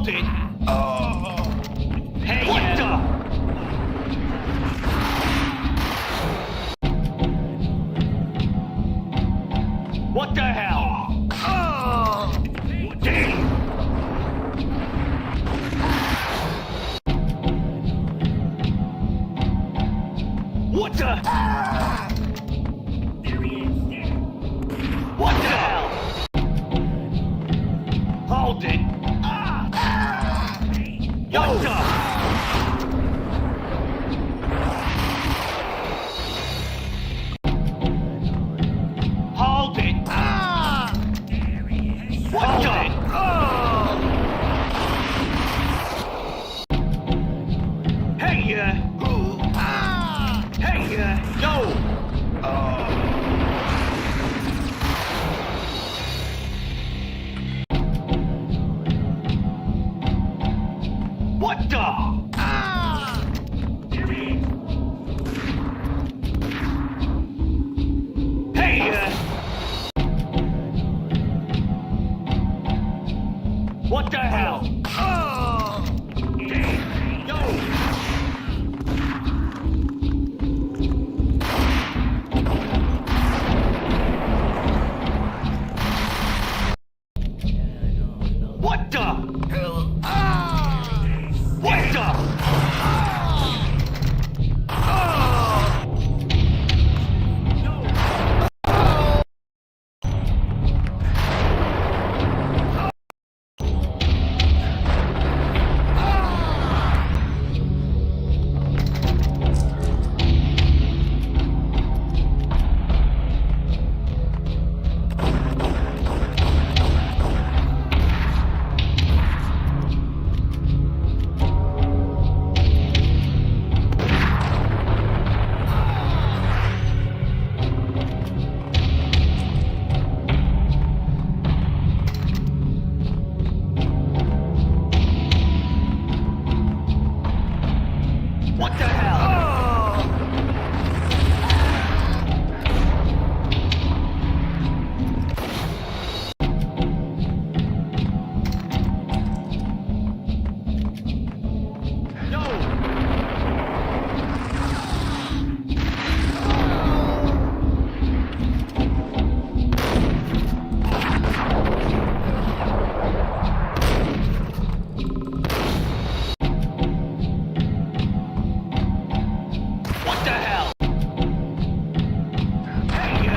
Hold it! Oh! Hey, what the? What the hell? Oh! Damn! What the? There he is. What the hell? Hold it. What the? Hold it. What the? Hey, hey, yo. What the? Hey, what the hell? Yo. What the? What the? What the hell? Yo! What the hell? Hey,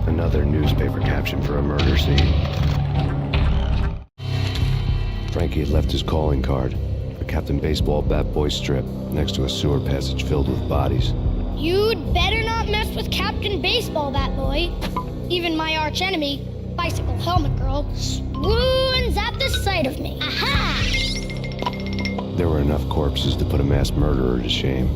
Another newspaper caption for a murder scene. Frankie had left his calling card, a Captain Baseball bat boy strip, next to a sewer passage filled with bodies. You'd better not mess with Captain Baseball Bat Boy. Even my archenemy, Bicycle Helmet Girl, swoons at the sight of me. Aha! There were enough corpses to put a mass murderer to shame.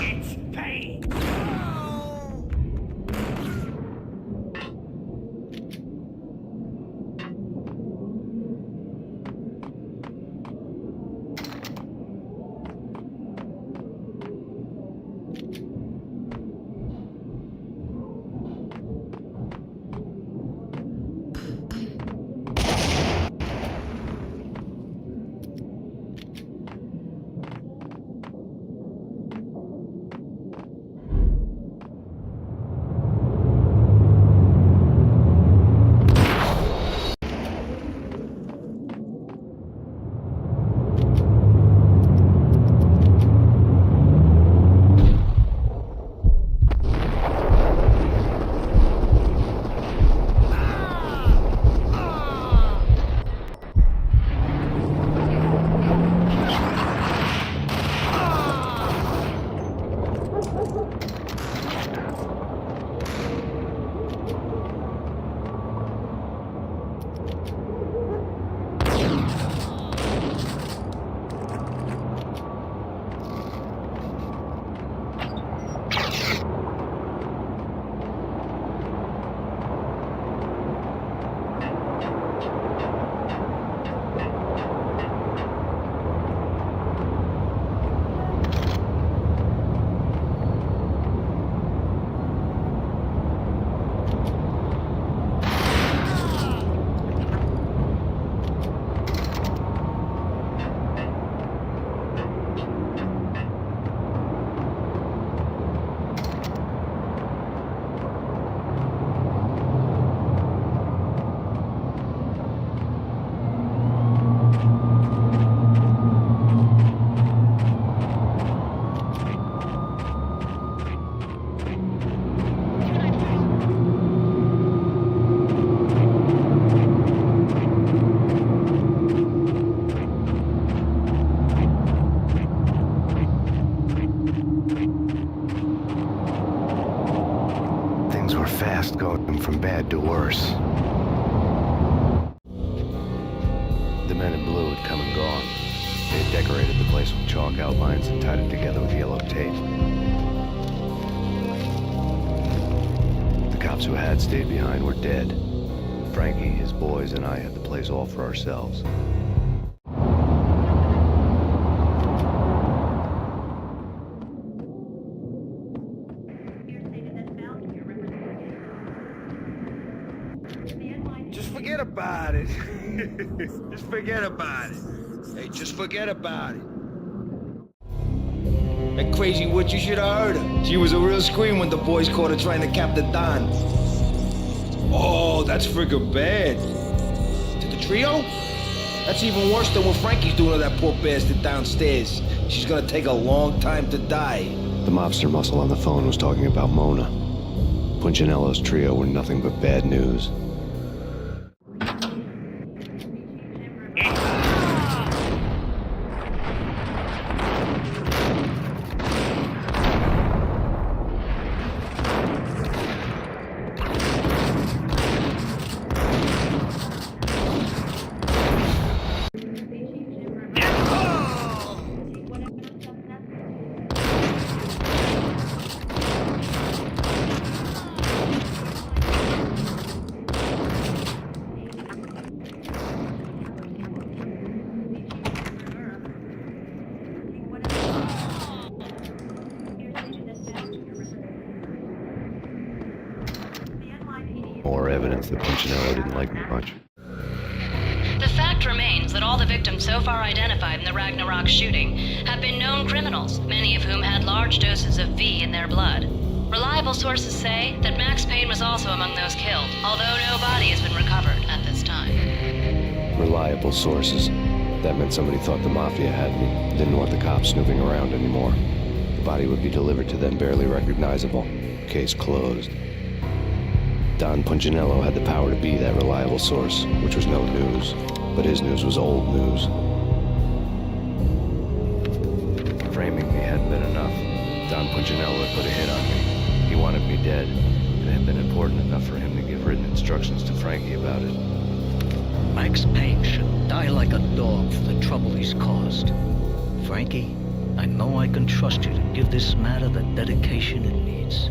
It's Payne. Things were fast going from bad to worse. The men in blue had come and gone. They had decorated the place with chalk outlines and tied it together with yellow tape. The cops who had stayed behind were dead. Frankie, his boys, and I had the place all for ourselves. Just forget about it. Just forget about it. Hey, just forget about it. That crazy witch, you should have heard her. She was a real scream when the boys caught her trying to cap the Don. Oh, that's friggin' bad. To the trio? That's even worse than what Frankie's doing to that poor bastard downstairs. She's gonna take a long time to die. The mobster muscle on the phone was talking about Mona. Punchinello's trio were nothing but bad news. More evidence that Punchinello didn't like me much. The fact remains that all the victims so far identified in the Ragnarok shooting have been known criminals, many of whom had large doses of V in their blood. Reliable sources say that Max Payne was also among those killed, although no body has been recovered at this time. Reliable sources. That meant somebody thought the Mafia had me, didn't want the cops snooping around anymore. The body would be delivered to them barely recognizable. Case closed. Don Punchinello had the power to be that reliable source, which was no news. But his news was old news. Framing me hadn't been enough. Don Punchinello had put a hit on me. He wanted me dead. It had been important enough for him to give written instructions to Frankie about it. Max Payne should die like a dog for the trouble he's caused. Frankie, I know I can trust you to give this matter the dedication it needs.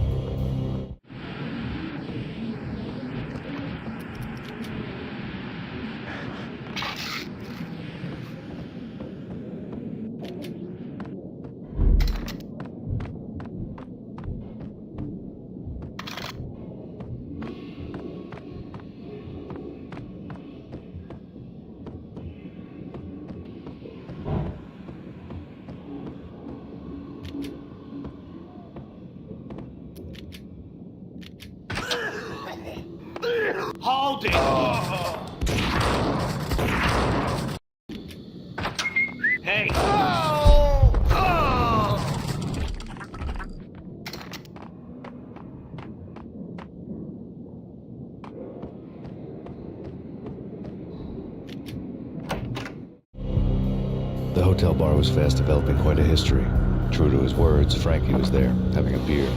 Hold it! Hey! The hotel bar was fast developing quite a history. True to his words, Frankie was there, having a beer.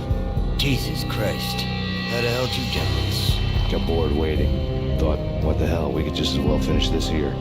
Jesus Christ. How the hell did you get this? Got bored waiting. Thought, what the hell, we could just as well finish this here.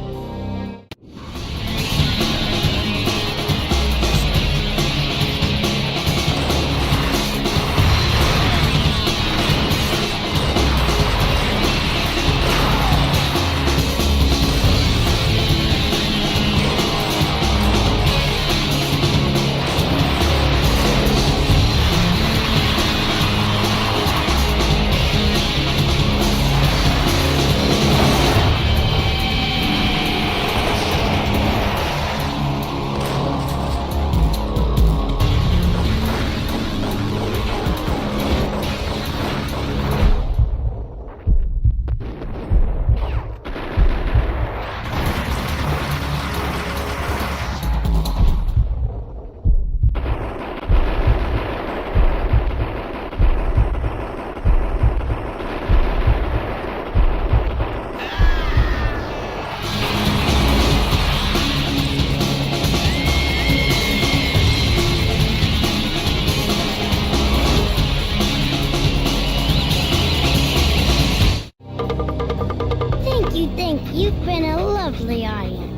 You've been a lovely audience.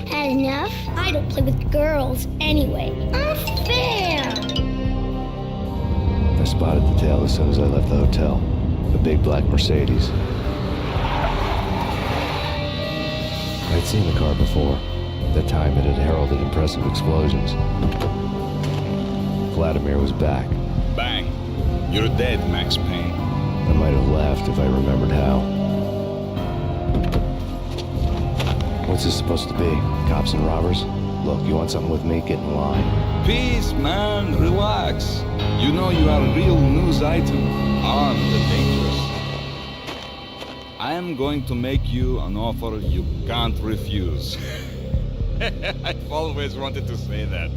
Had enough? I don't play with girls anyway. Unfair! I spotted the tail as soon as I left the hotel. A big black Mercedes. I'd seen the car before. At that time, it had heralded impressive explosions. Vladimir was back. Bang. You're dead, Max Payne. I might have laughed if I remembered how. What's this supposed to be? Cops and robbers? Look, you want something with me? Get in line. Peace, man. Relax. You know you are a real news item. Armed and dangerous. I am going to make you an offer you can't refuse. I've always wanted to say that.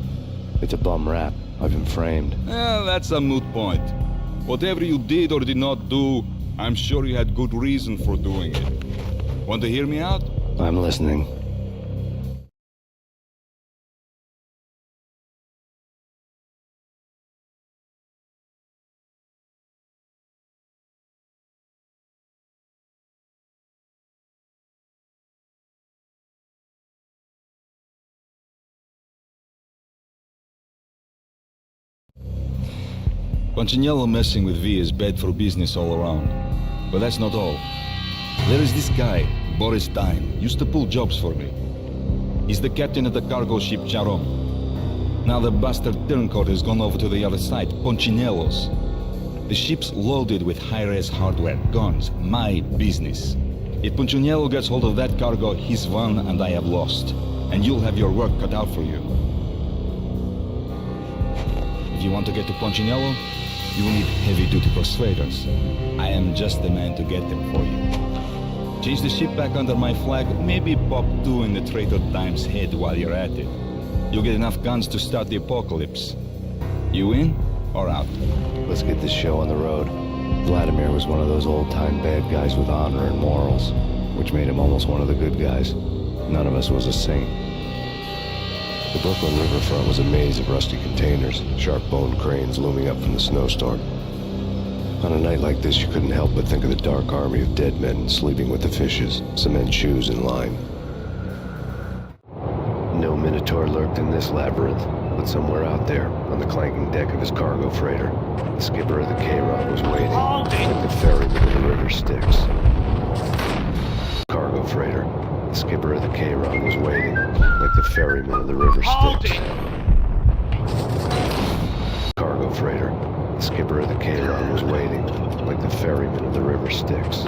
It's a bum rap. I've been framed. That's a moot point. Whatever you did or did not do, I'm sure you had good reason for doing it. Want to hear me out? I'm listening. Punchinello messing with V is bad for business all around. But that's not all. There is this guy, Boris Dime, used to pull jobs for me. He's the captain of the cargo ship Charon. Now the bastard turncoat has gone over to the other side, Punchinello's. The ship's loaded with high-res hardware, guns, my business. If Punchinello gets hold of that cargo, he's won and I have lost. And you'll have your work cut out for you. If you want to get to Punchinello, you will need heavy-duty persuaders. I am just the man to get them for you. Change the ship back under my flag, maybe pop 2 in the traitor Dime's head while you're at it. You'll get enough guns to start the apocalypse. You in or out? Let's get this show on the road. Vladimir was one of those old-time bad guys with honor and morals, which made him almost one of the good guys. None of us was a saint. The Brooklyn riverfront was a maze of rusty containers, sharp-boned cranes looming up from the snowstorm. On a night like this, you couldn't help but think of the dark army of dead men sleeping with the fishes, cement shoes in line. No Minotaur lurked in this labyrinth, but somewhere out there, on the clanking deck of his cargo freighter, the skipper of the K-Rod was waiting, like the ferryman of the river Styx. Cargo freighter. The skipper of the K-Rod was waiting, like the ferryman of the river Styx. Cargo freighter. The skipper of the K-Rod was waiting, like the ferryman of the river Styx.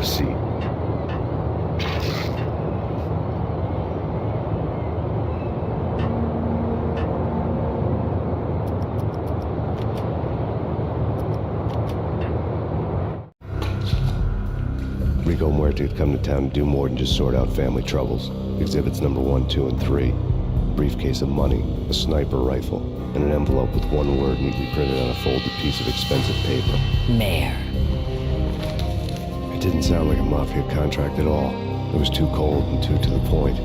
a seat. Rico Muerte had come to town to do more than just sort out family troubles. Exhibits number 1, 2, and 3. A briefcase of money, a sniper rifle, and an envelope with one word neatly printed on a folded piece of expensive paper. Mayor. It didn't sound like a mafia contract at all. It was too cold and too to the point.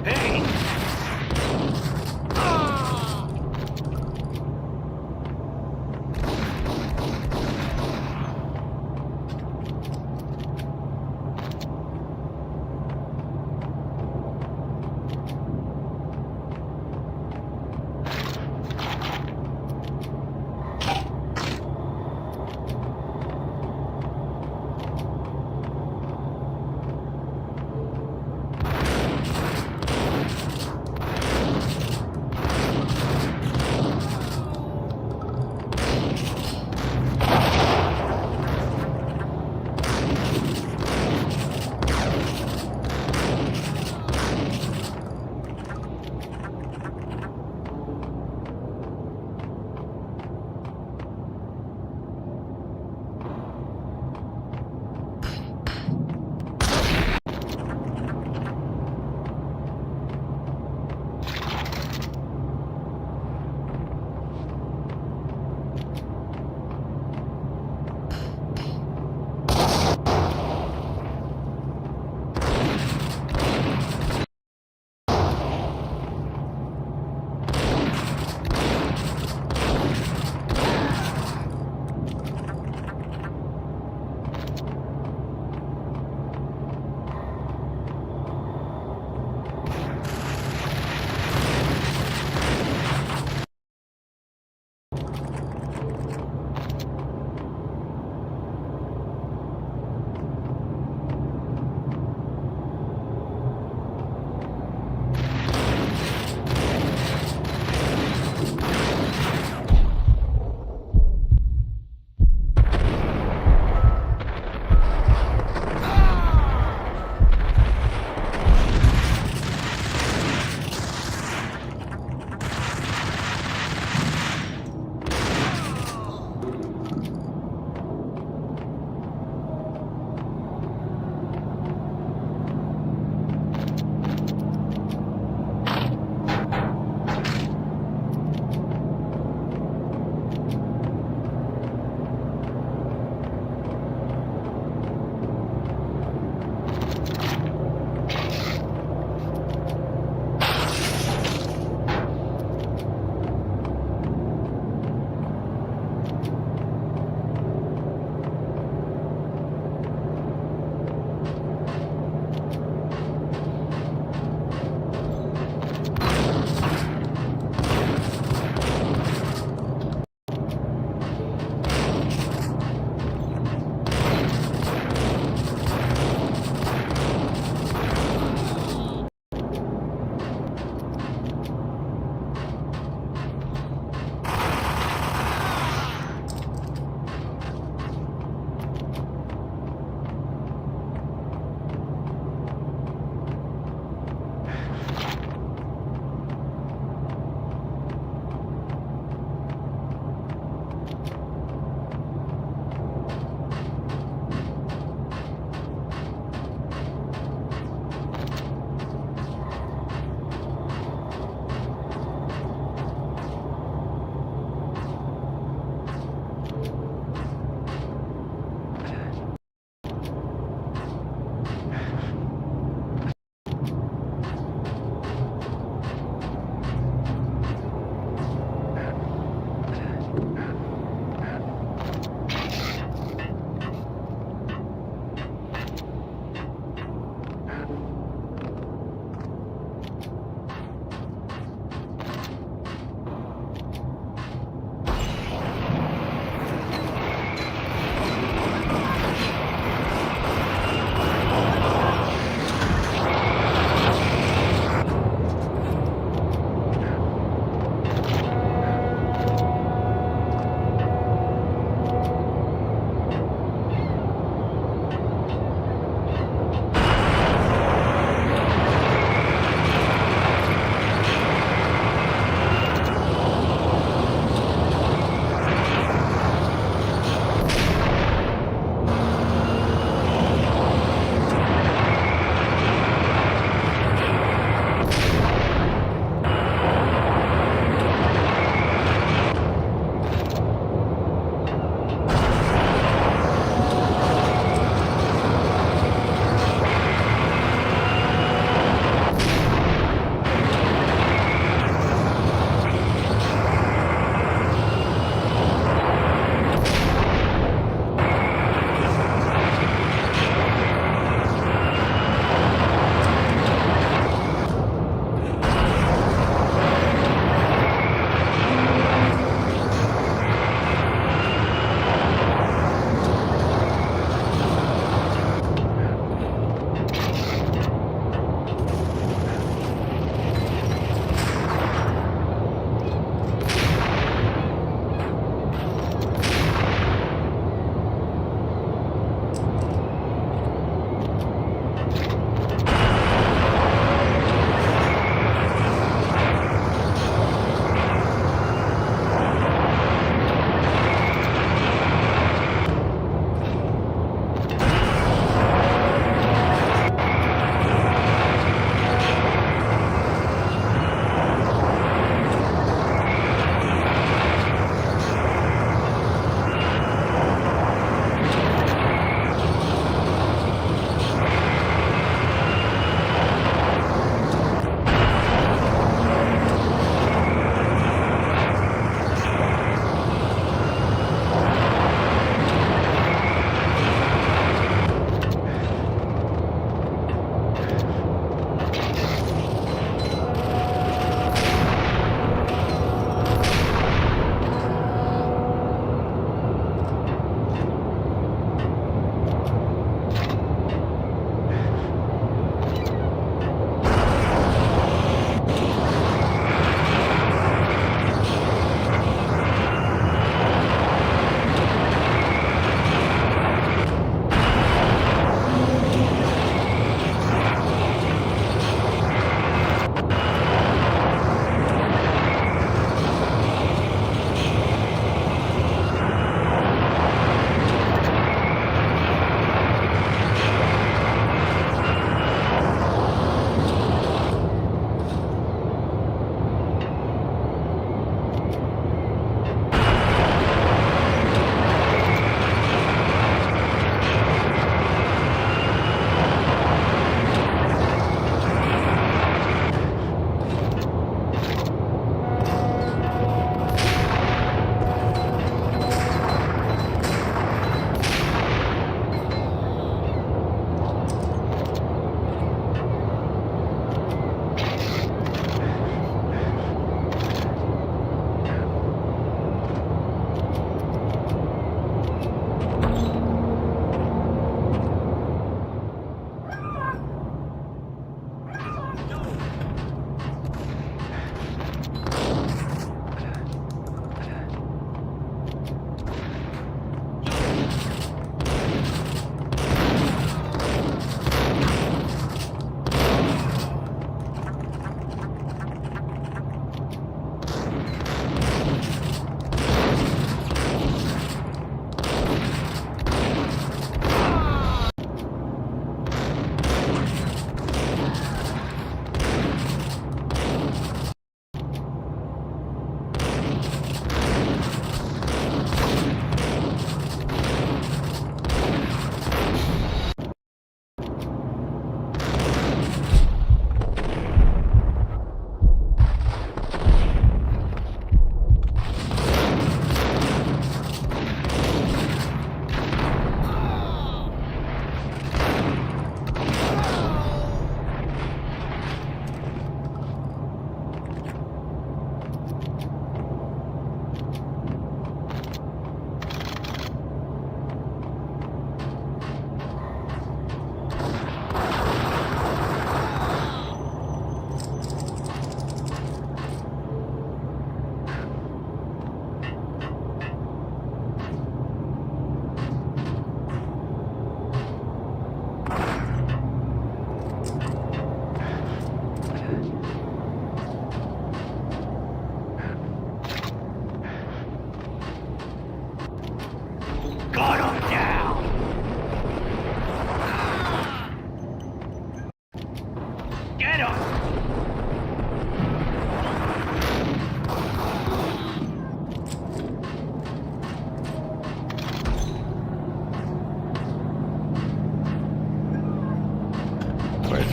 Payne!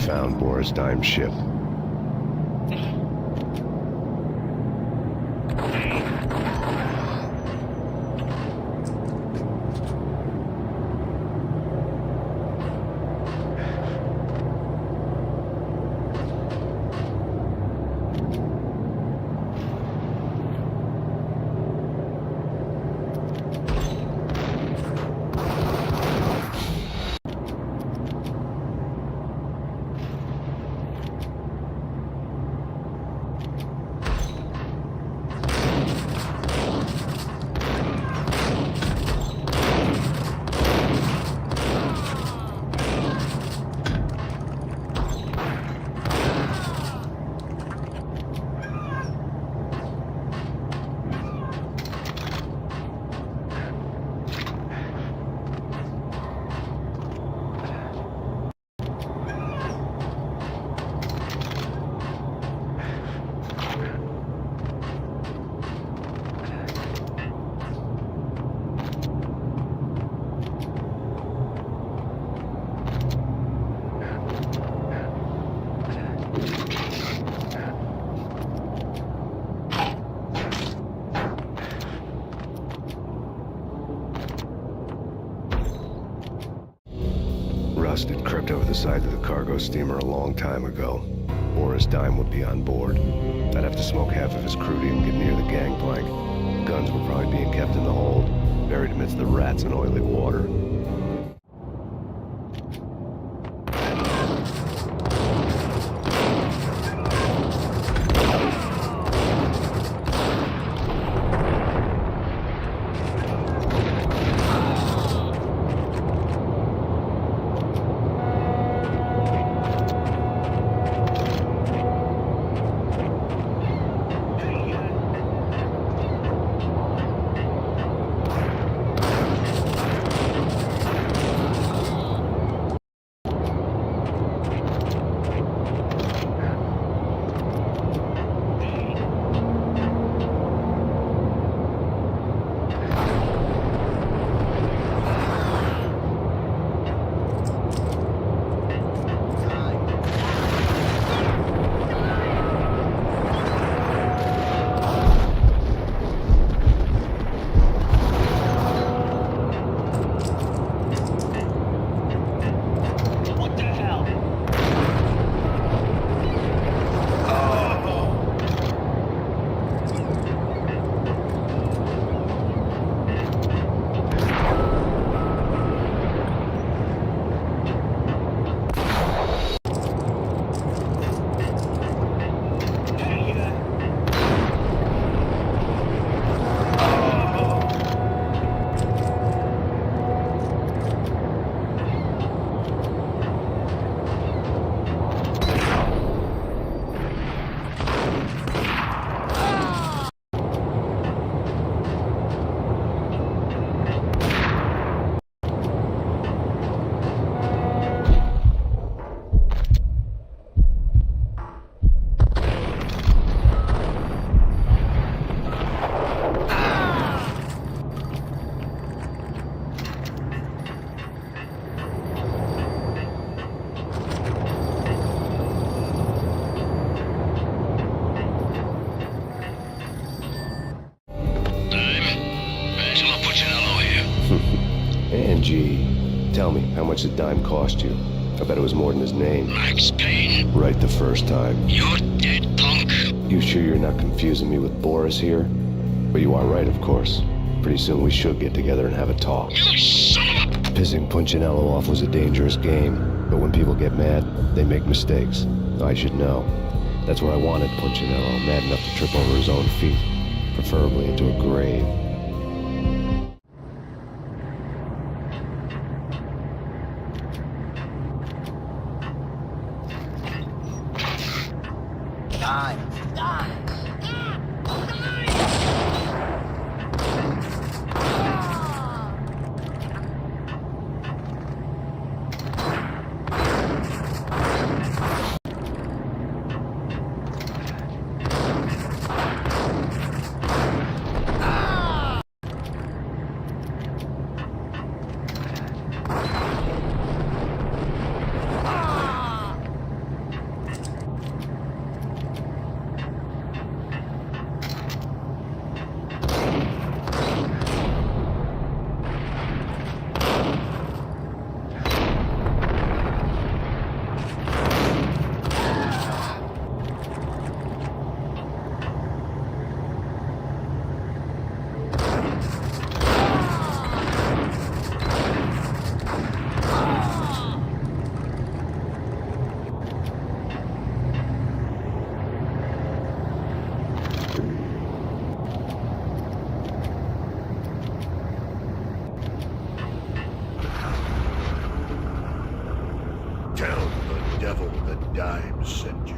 found Boris Dime's ship. Rust had crept over the side of the cargo steamer a long time ago. Boris Dime would be on board. I'd have to smoke half of his crew to even get near the gangplank. Guns were probably being kept in the hold, buried amidst the rats and oily water. Angie, tell me, how much did Dime cost you? I bet it was more than his name. Max Payne, Right the first time. you're dead, punk. You sure you're not confusing me with Boris here? But you are right, of course. Pretty soon we should get together and have a talk. You son of a... Pissing Punchinello off was a dangerous game, but when people get mad, they make mistakes. I should know. That's where I wanted Punchinello, mad enough to trip over his own feet, preferably into a grave. devil that Dime sent you.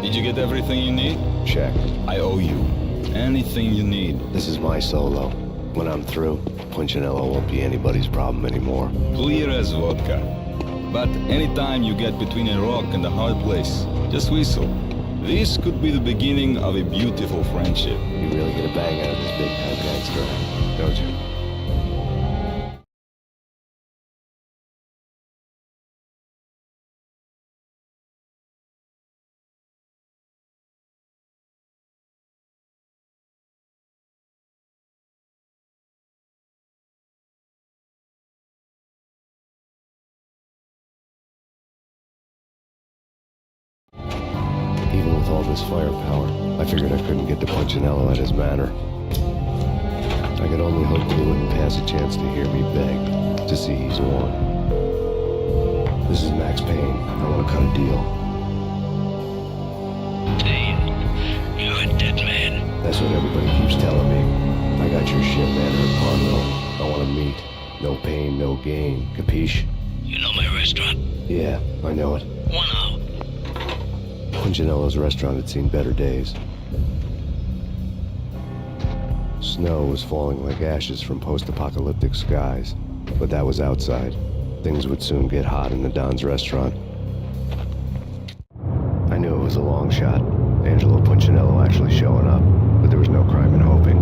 Did you get everything you need? Check. I owe you. Anything you need. This is my solo. When I'm through, Punchinello won't be anybody's problem anymore. Clear as vodka. But anytime you get between a rock and a hard place, just whistle. This could be the beginning of a beautiful friendship. You really get a bang out of this big-time gangster, don't you? Even with all this firepower, I figured I couldn't get to Punchinello at his manor. I could only hope that he wouldn't pass a chance to hear me beg, to see he's won. This is Max Payne. I want to cut a deal. Payne, you're a dead man. That's what everybody keeps telling me. I got your ship manor in Pondville. I want to meet. No pain, no gain. Capiche? You know my restaurant? Yeah, I know it. 1 hour. Punchinello's restaurant had seen better days. Snow was falling like ashes from post-apocalyptic skies, but that was outside. Things would soon get hot in the Don's restaurant. I knew it was a long shot, Angelo Punchinello actually showing up, but there was no crime in hoping.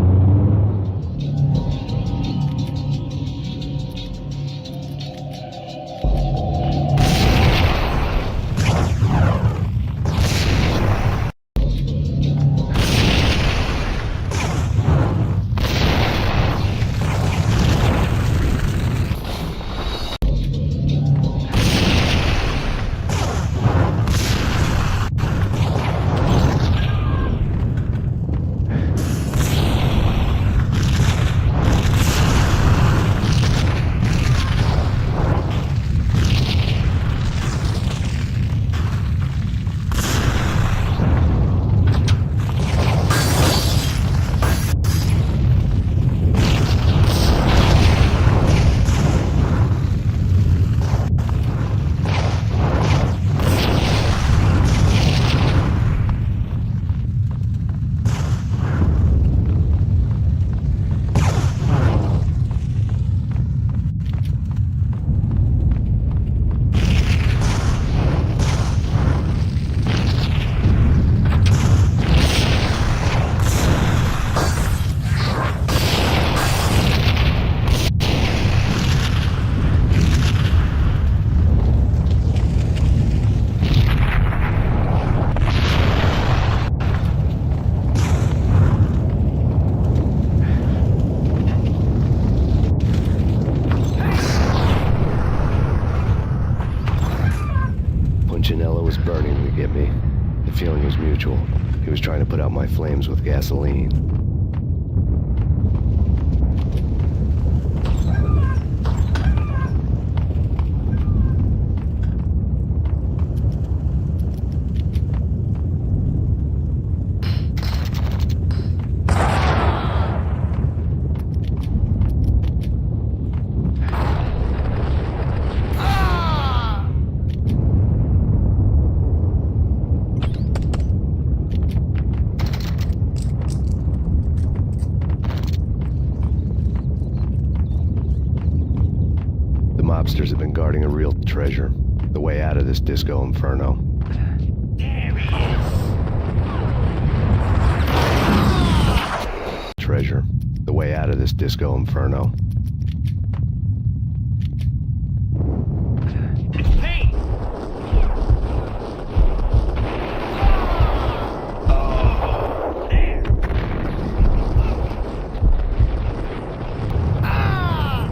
Punchinello was burning to get me. The feeling was mutual. He was trying to put out my flames with gasoline. mobsters have been guarding a real treasure. The way out of this disco inferno. There he is. Treasure. The way out of this disco inferno. It's Payne. Oh, there. Ah!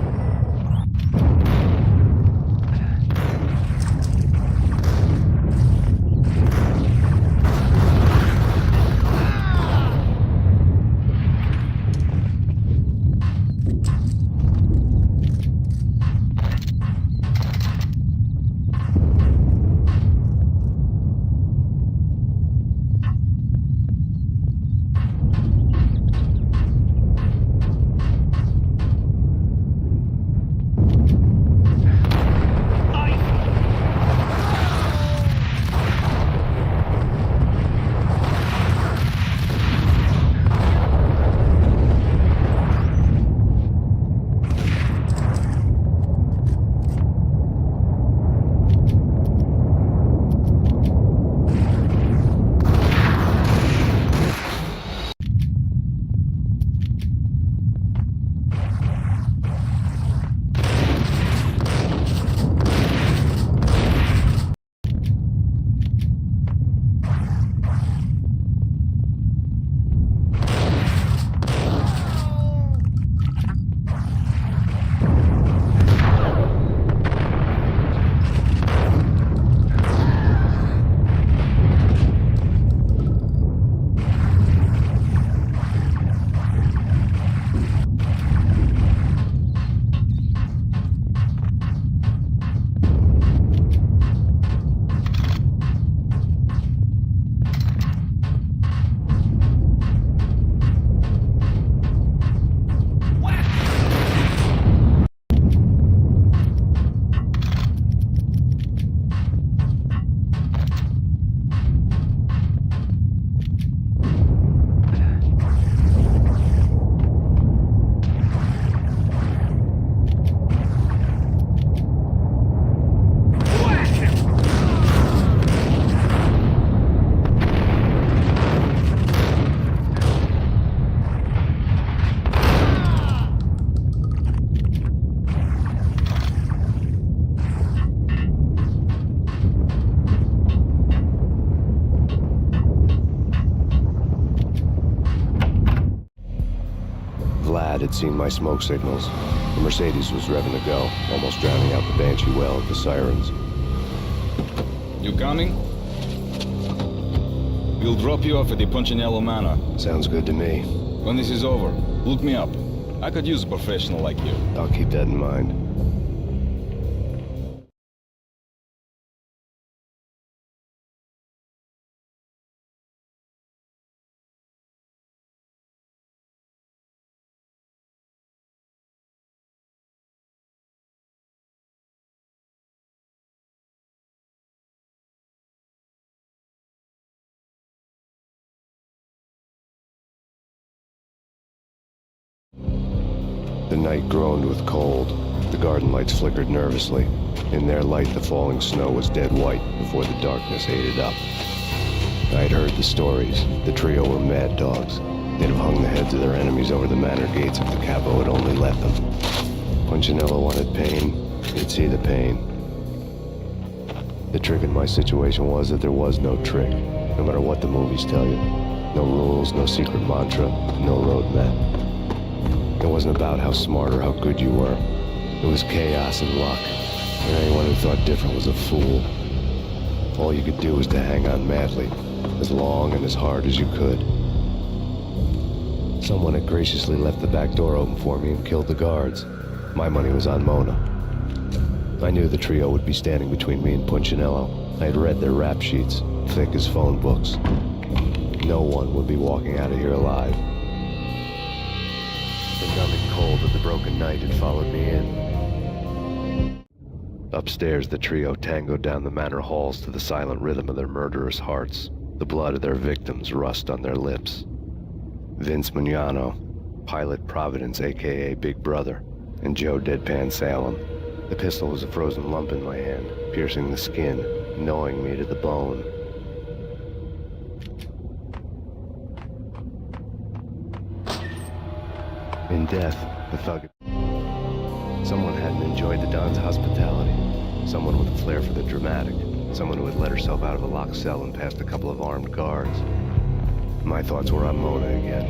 Vlad had seen my smoke signals. The Mercedes was revving to go, almost drowning out the Banshee well at the sirens. You coming? We'll drop you off at the Punchinello Manor. Sounds good to me. When this is over, look me up. I could use a professional like you. I'll keep that in mind. The night groaned with cold. The garden lights flickered nervously. In their light, the falling snow was dead white before the darkness ate it up. I'd heard the stories. The trio were mad dogs. They'd have hung the heads of their enemies over the manor gates if the capo had only let them. Punchinello wanted Payne. He'd see the pain. The trick in my situation was that there was no trick, no matter what the movies tell you. No rules, no secret mantra, no roadmap. It wasn't about how smart or how good you were. It was chaos and luck. And anyone who thought different was a fool. All you could do was to hang on madly, as long and as hard as you could. Someone had graciously left the back door open for me and killed the guards. My money was on Mona. I knew the trio would be standing between me and Punchinello. I had read their rap sheets, thick as phone books. No one would be walking out of here alive. The numbing cold of the broken night had followed me in. Upstairs, the trio tangoed down the manor halls to the silent rhythm of their murderous hearts, the blood of their victims rust on their lips. Vince Mugnano, Pilot Providence, a.k.a. Big Brother, and Joe Deadpan Salem. The pistol was a frozen lump in my hand, piercing the skin, gnawing me to the bone. In death, the thug... Someone hadn't enjoyed the Don's hospitality. Someone with a flair for the dramatic. Someone who had let herself out of a locked cell and past a couple of armed guards. My thoughts were on Mona again.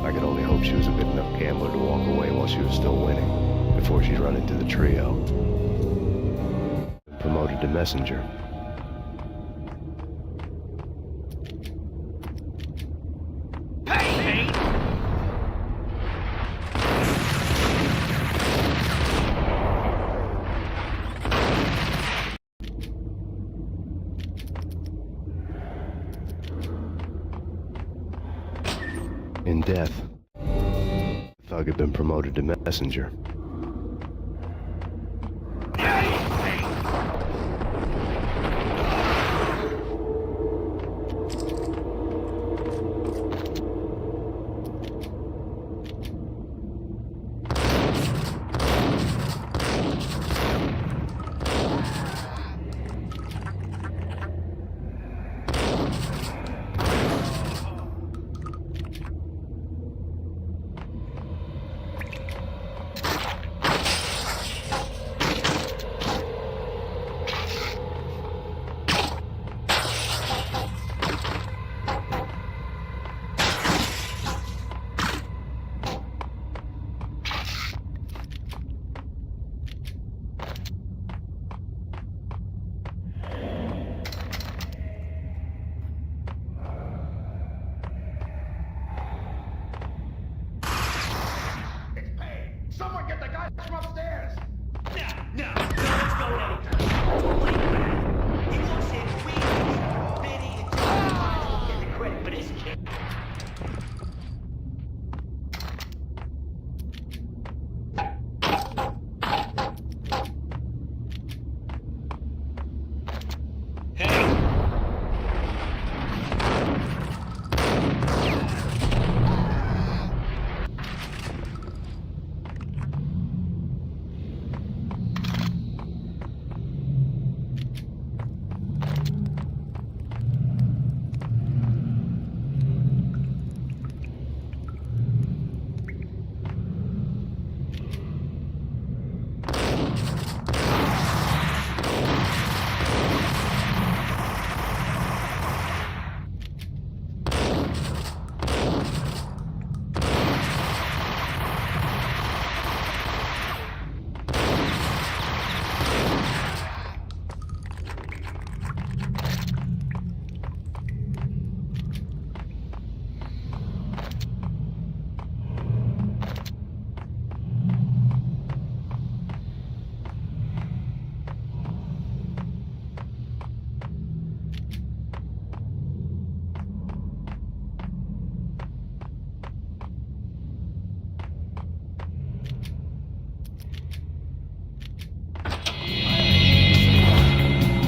I could only hope she was a good enough gambler to walk away while she was still winning, before she'd run into the trio. Promoted to messenger. Payne! In death, the thug had been promoted to messenger. Someone get the guys from upstairs! No, let's go anywhere. He wants his wheels, Benny, and John get the credit for this kid.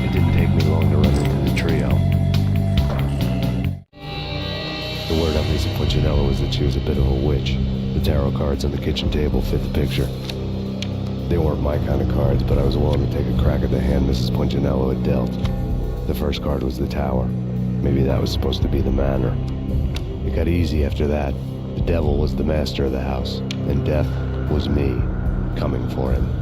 It didn't take me long to run into the trio. The word on Lisa Punchinello was that she was a bit of a witch. The tarot cards on the kitchen table fit the picture. They weren't my kind of cards, but I was willing to take a crack at the hand Mrs. Punchinello had dealt. The first card was the Tower. Maybe that was supposed to be the manor. It got easy after that. The devil was the master of the house, and death was me, coming for him.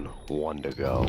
down, one to go.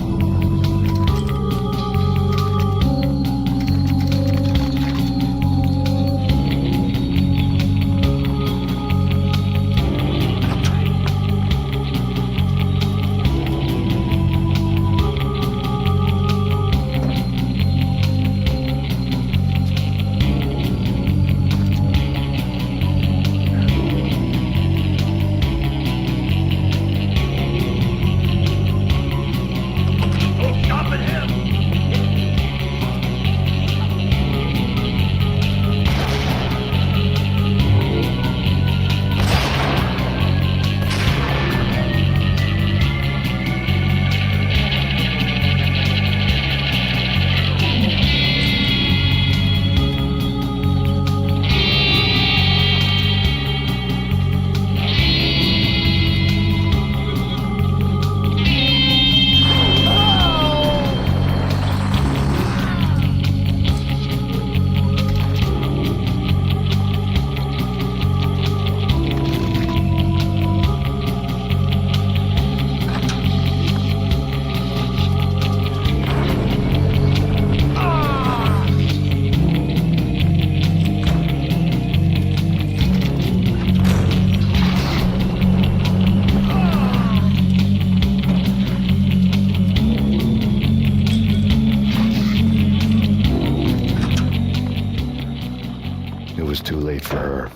It was too late for her.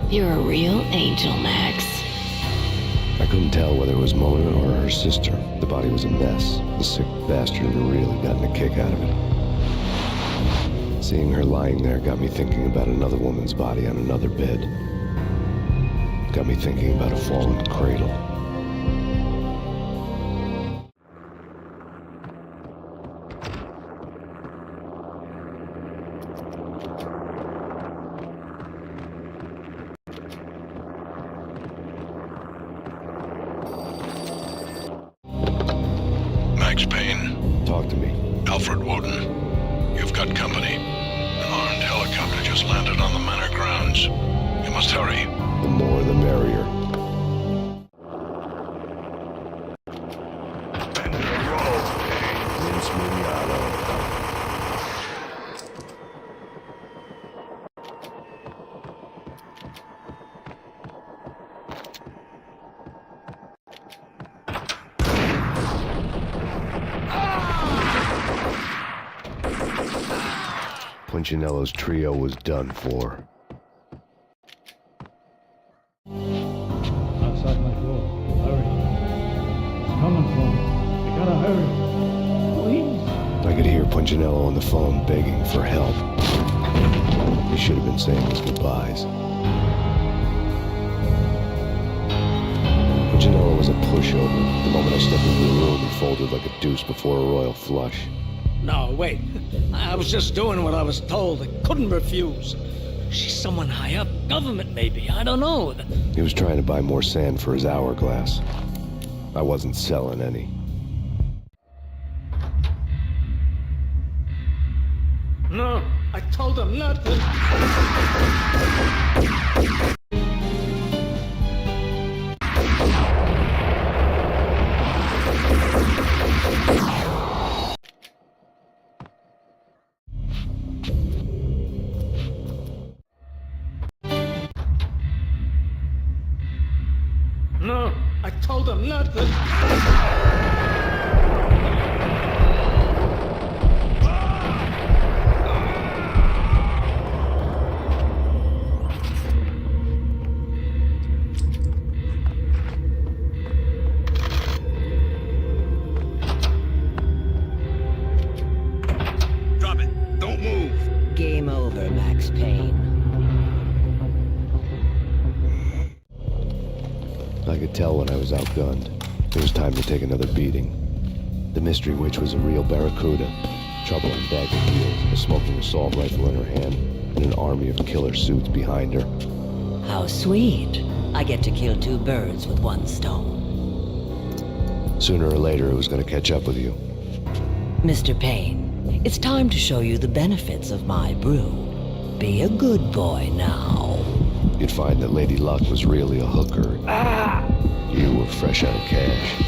You're a real angel, Max. I couldn't tell whether it was Mona or her sister. The body was a mess. The sick bastard had really gotten a kick out of it. Seeing her lying there got me thinking about another woman's body on another bed. Got me thinking about a fallen cradle. Max Payne, Talk to me. Alfred Woden. You've got company. An armed helicopter just landed on the manor grounds. You must hurry. The more the merrier. Bend the road, Payne. Vince Mignotto. Punchinello's trio was done for. Outside my door. Hurry. It's coming for me. I gotta hurry. Please. I could hear Punchinello on the phone begging for help. He should have been saying his goodbyes. Punchinello was a pushover. The moment I stepped into the room, he folded like a deuce before a royal flush. No, wait. I was just doing what I was told. I couldn't refuse. She's someone high up. Government, maybe. I don't know. He was trying to buy more sand for his hourglass. I wasn't selling any. No, I told him not to. No, I told him not to. Drop it. Don't move. Game over, Max Payne. I could tell when I was outgunned. It was time to take another beating. The mystery witch was a real barracuda. Trouble on dagger heels, a smoking assault rifle in her hand, and an army of killer suits behind her. How sweet. I get to kill two birds with one stone. Sooner or later, it was going to catch up with you. Mr. Payne, it's time to show you the benefits of my brew. Be a good boy now. You'd find that Lady Luck was really a hooker. You were fresh out of cash.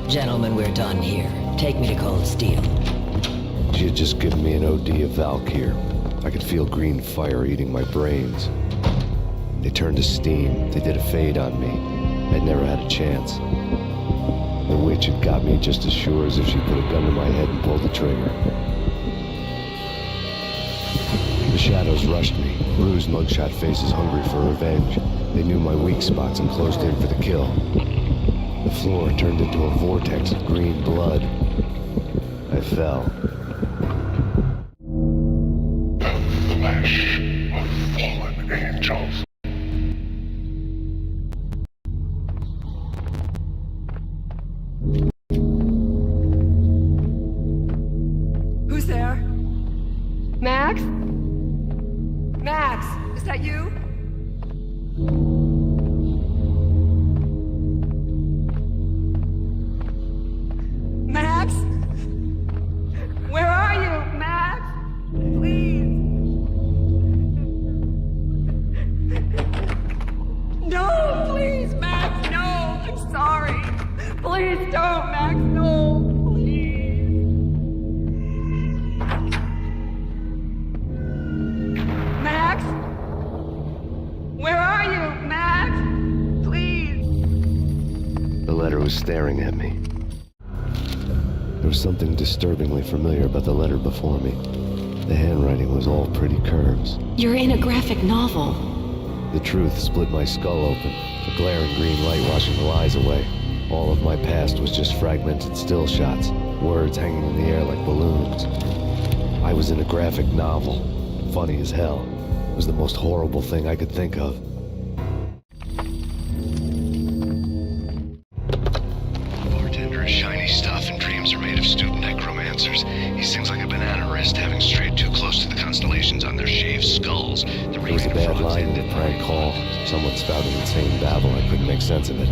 Gentlemen, we're done here. Take me to Cold Steel. She had just given me an OD of Valkyr. I could feel green fire eating my brains. They turned to steam. They did a fade on me. I'd never had a chance. The witch had got me just as sure as if she put a gun to my head and pulled the trigger. The shadows rushed me. Bruised mugshot faces hungry for revenge. They knew my weak spots and closed in for the kill. The floor turned into a vortex of green blood. I fell. The flesh of fallen angels. Who's there? Max? Max, is that you? Max? Where are you, Max? Please. No, please, Max, no. I'm sorry. Please don't, Max, no. Please. Max? Where are you, Max? Please. The letter was staring at me. There was something disturbingly familiar about the letter before me. The handwriting was all pretty curves. You're in a graphic novel. The truth split my skull open, a glaring green light washing the lies away. All of my past was just fragmented still shots, words hanging in the air like balloons. I was in a graphic novel. Funny as hell. It was the most horrible thing I could think of. Bartender is shiny stuff and dreams are made of student necromancers. He sings like a banana wrist having strayed too close to the constellations on their shaved skulls. There was a bad line in the prank call. Someone spouted insane babble. I couldn't make sense of it.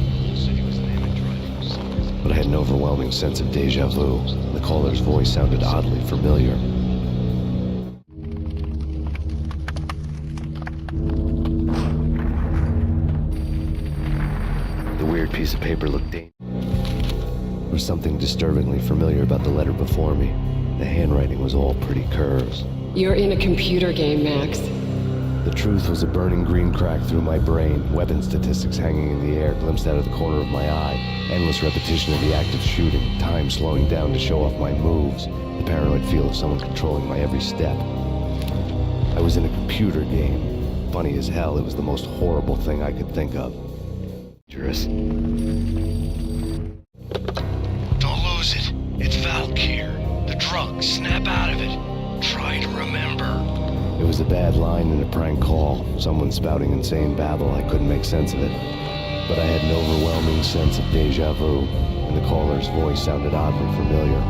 But I had an overwhelming sense of deja vu. The caller's voice sounded oddly familiar. The weird piece of paper looked dangerous. There was something disturbingly familiar about the letter before me. The handwriting was all pretty curves. You're in a computer game, Max. The truth was a burning green crack through my brain, weapon statistics hanging in the air, glimpsed out of the corner of my eye, endless repetition of the act of shooting, time slowing down to show off my moves, the paranoid feel of someone controlling my every step. I was in a computer game. Funny as hell, it was the most horrible thing I could think of. Dangerous. Don't lose it. It's Valkyr. The drug. Snap out of it. Try to remember. It was a bad line in a prank call. Someone spouting insane babble. I couldn't make sense of it. But I had an overwhelming sense of deja vu, and the caller's voice sounded oddly familiar.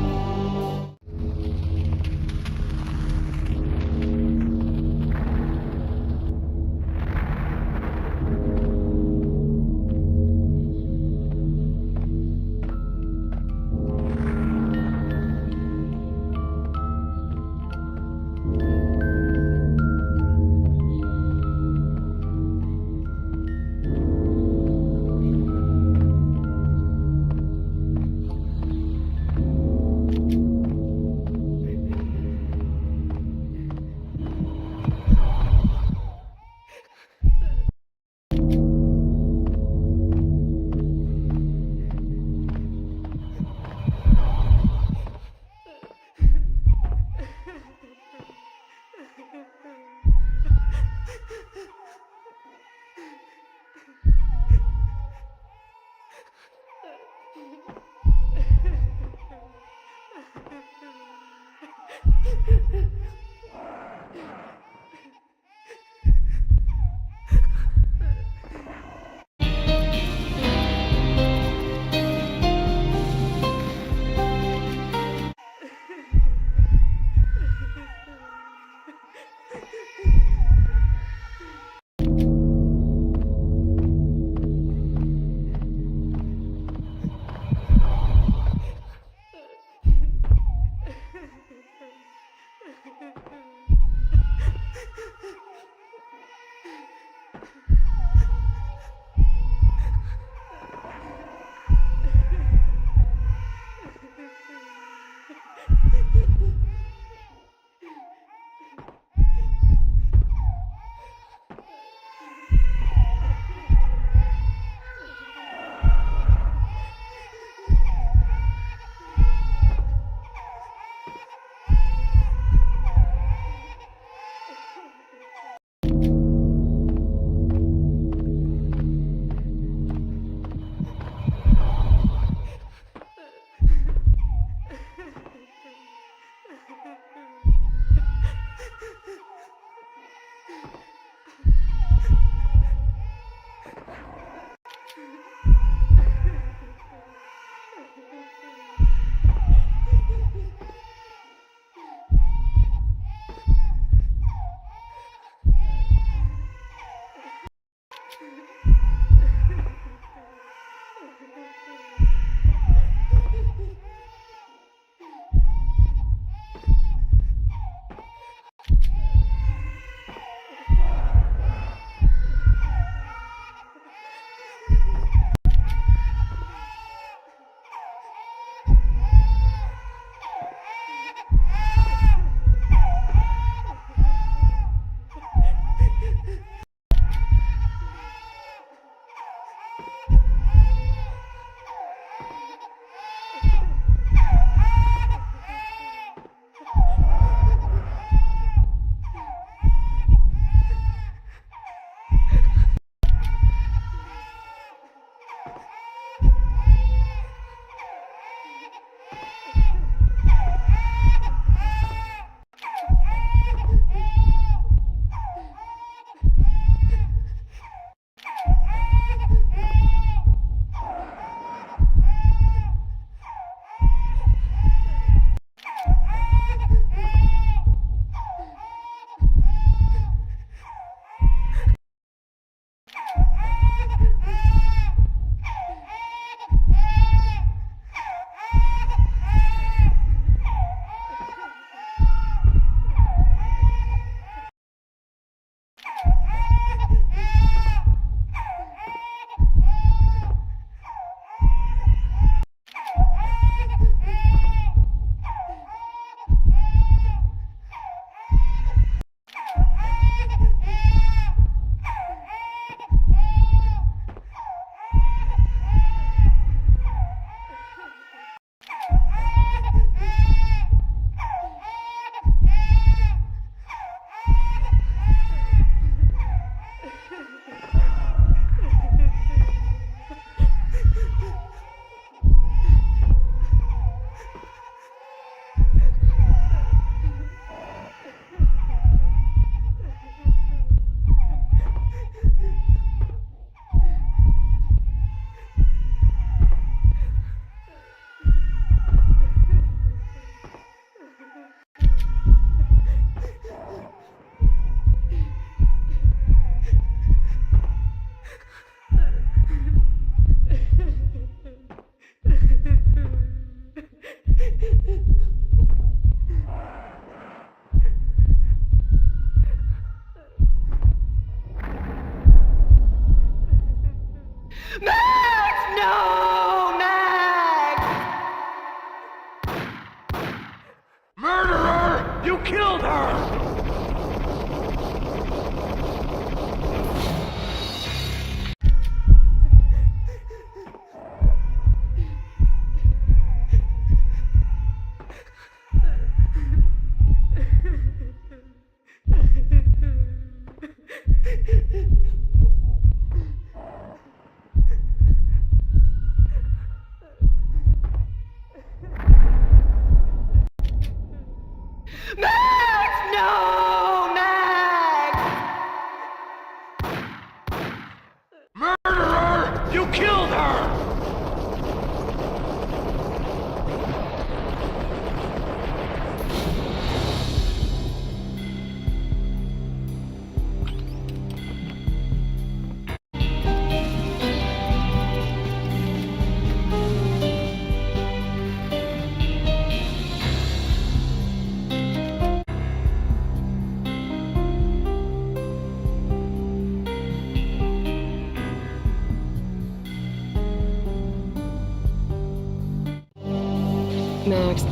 Max,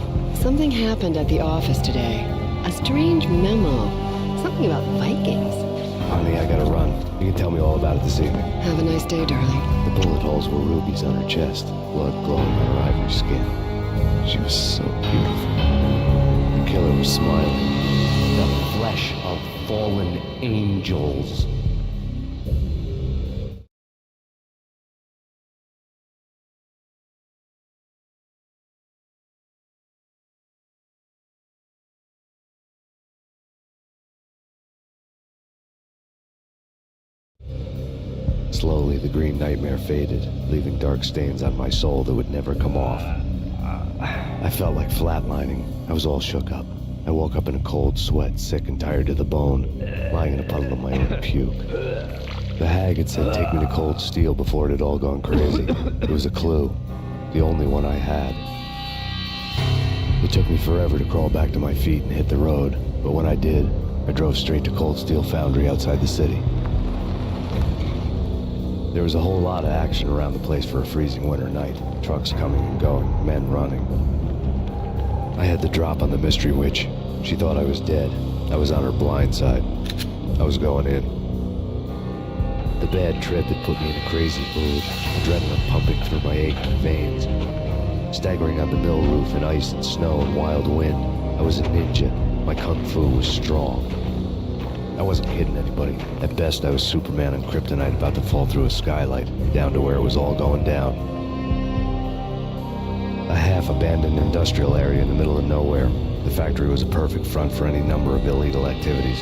something happened at the office today. A strange memo. Something about Vikings. Honey, I gotta run. You can tell me all about it this evening. Have a nice day, darling. The bullet holes were rubies on her chest, blood glowing on her ivory skin. She was so beautiful. The killer was smiling. The flesh of fallen angels. Slowly, the green nightmare faded, leaving dark stains on my soul that would never come off. I felt like flatlining. I was all shook up. I woke up in a cold sweat, sick and tired to the bone, lying in a puddle of my own puke. The hag had said take me to Cold Steel before it had all gone crazy. It was a clue, the only one I had. It took me forever to crawl back to my feet and hit the road, but when I did, I drove straight to Cold Steel Foundry outside the city. There was a whole lot of action around the place for a freezing winter night. Trucks coming and going, men running. I had the drop on the mystery witch. She thought I was dead. I was on her blind side. I was going in. The bad trip had put me in a crazy mood, adrenaline pumping through my aching veins. Staggering on the mill roof in ice and snow and wild wind, I was a ninja. My kung fu was strong. I wasn't kidding anybody. At best, I was Superman on kryptonite about to fall through a skylight, down to where it was all going down. A half-abandoned industrial area in the middle of nowhere. The factory was a perfect front for any number of illegal activities.